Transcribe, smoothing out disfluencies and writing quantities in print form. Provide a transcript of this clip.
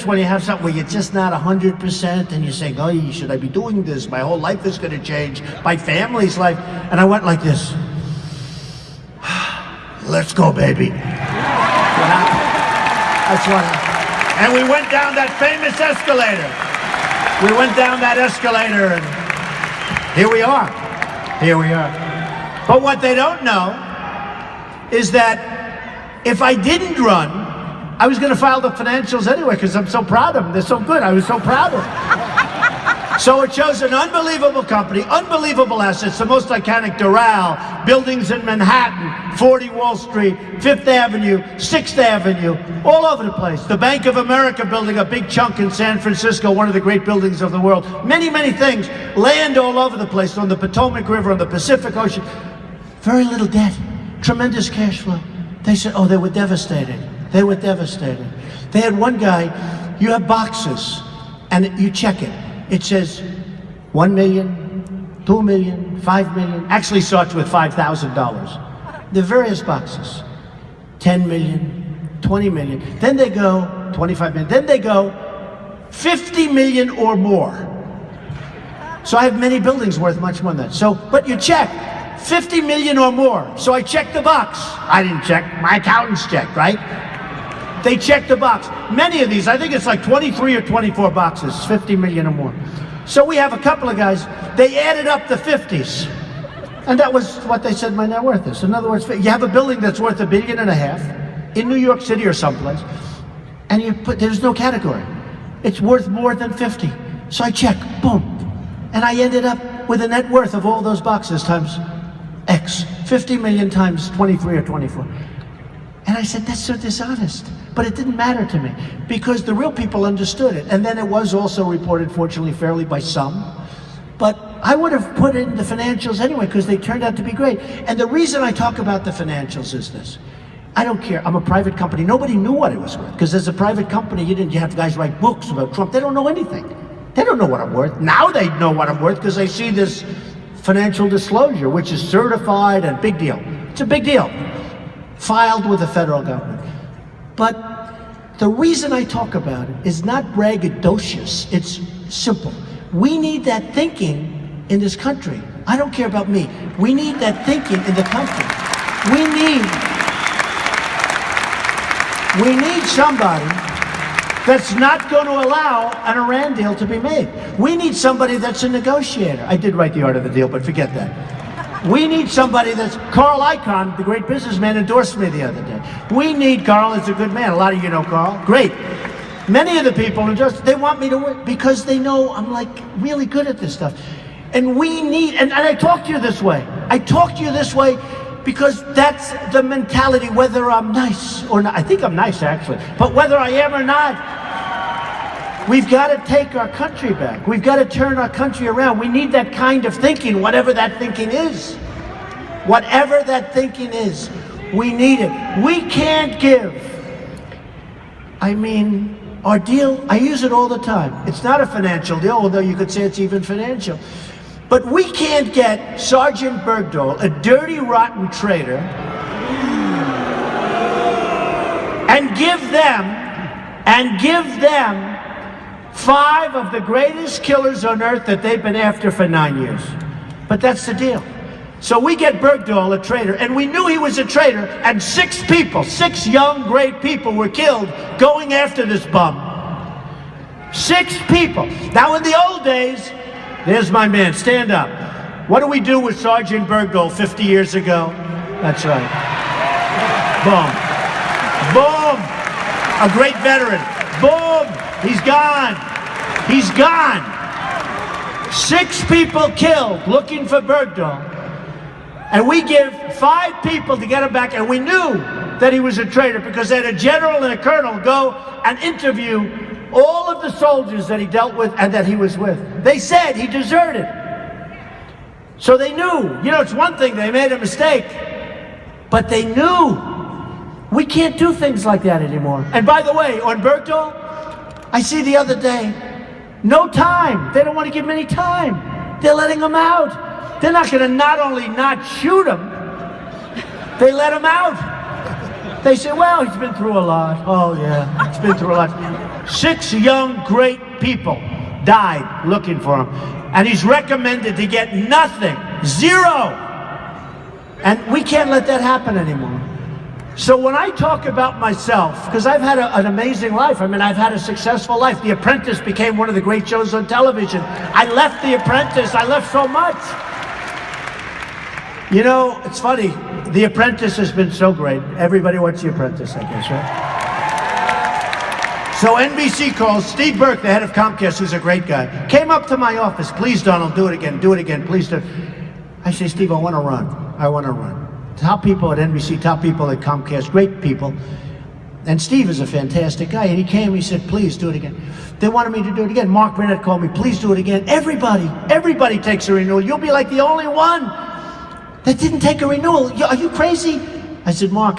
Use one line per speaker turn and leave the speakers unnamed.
when you have something where you're just not 100% and you're saying, oh, should I be doing this? My whole life is going to change. My family's life. And I went like this. Let's go, baby. That's what happened. And we went down that famous escalator. We went down that escalator and here we are. Here we are. But what they don't know is that if I didn't run, I was going to file the financials anyway because I'm so proud of them. They're so good. I was so proud of them. So it shows an unbelievable company, unbelievable assets, the most iconic Doral, buildings in Manhattan, 40 Wall Street, 5th Avenue, 6th Avenue, all over the place. The Bank of America building, a big chunk in San Francisco, one of the great buildings of the world. Many, many things. Land all over the place, on the Potomac River, on the Pacific Ocean. Very little debt, tremendous cash flow. They said, oh, they were devastated. They were devastated. They had one guy, you have boxes, and you check it. It says 1 million, 2 million, 5 million. Actually starts with $5,000. The various boxes. 10 million, 20 million. Then they go 25 million. Then they go 50 million or more. So I have many buildings worth much more than that. So, but you check 50 million or more. So I checked the box. I didn't check. My accountants checked, right? They checked the box. Many of these, I think it's like 23 or 24 boxes, 50 million or more. So we have a couple of guys, they added up the 50s. And that was what they said my net worth is. In other words, you have a building that's worth $1.5 billion in New York City or someplace, and you put, there's no category. It's worth more than 50. So I check, boom. And I ended up with a net worth of all those boxes times X. 50 million times 23 or 24. And I said, that's so dishonest. But it didn't matter to me because the real people understood it. And then it was also reported, fortunately, fairly by some. But I would have put it in the financials anyway because they turned out to be great. And the reason I talk about the financials is this. I don't care. I'm a private company. Nobody knew what it was worth because as a private company, you have guys write books about Trump. They don't know anything. They don't know what I'm worth. Now they know what I'm worth because they see this financial disclosure, which is certified and big deal. It's a big deal. Filed with the federal government. But the reason I talk about it is not braggadocious, it's simple. We need that thinking in this country. I don't care about me. We need that thinking in the country. We need somebody that's not going to allow an Iran deal to be made. We need somebody that's a negotiator. I did write the art of the deal, but forget that. We need somebody that's, Carl Icahn, the great businessman, endorsed me the other day. We need, Carl is a good man. A lot of you know Carl. Great. Many of the people are just, they want me to win because they know I'm like really good at this stuff. And we need, and I talk to you this way. I talk to you this way because that's the mentality, whether I'm nice or not. I think I'm nice actually, but whether I am or not, we've got to take our country back. We've got to turn our country around. We need that kind of thinking, whatever that thinking is. Whatever that thinking is, we need it. We can't give. I mean, our deal, I use it all the time. It's not a financial deal, although you could say it's even financial. But we can't get Sergeant Bergdahl, a dirty, rotten traitor, and give them 5 of the greatest killers on earth that they've been after for 9 years. But that's the deal. So we get Bergdahl, a traitor, and we knew he was a traitor, and 6 people, 6 young, great people were killed going after this bum. 6 people. Now in the old days, there's my man, stand up. What do we do with Sergeant Bergdahl 50 years ago? That's right. Boom. Boom. A great veteran. Boom. He's gone. He's gone. 6 people killed looking for Bergdahl. And we give 5 people to get him back, and we knew that he was a traitor because they had a general and a colonel go and interview all of the soldiers that he dealt with and that he was with. They said he deserted. So they knew. You know, it's one thing, they made a mistake, but they knew. We can't do things like that anymore. And by the way, on Bergdahl, I see the other day, no time. They don't want to give him any time. They're letting him out. They're not going to not only not shoot him, they let him out. They say, well, he's been through a lot. Oh, yeah, he's been through a lot. 6 young, great people died looking for him. And he's recommended to get nothing. 0. And we can't let that happen anymore. So when I talk about myself, because I've had an amazing life. I mean, I've had a successful life. The Apprentice became one of the great shows on television. I left The Apprentice. I left so much. You know, it's funny. The Apprentice has been so great. Everybody watched The Apprentice, I guess, right? So NBC calls Steve Burke, the head of Comcast, who's a great guy, came up to my office. Please, Donald, do it again, please do it. I say, Steve, I want to run. I want to run. Top people at NBC, top people at Comcast, great people. And Steve is a fantastic guy. And he came, he said, please do it again. They wanted me to do it again. Mark Burnett called me, please do it again. Everybody takes a renewal. You'll be like the only one that didn't take a renewal. Are you crazy? I said, Mark,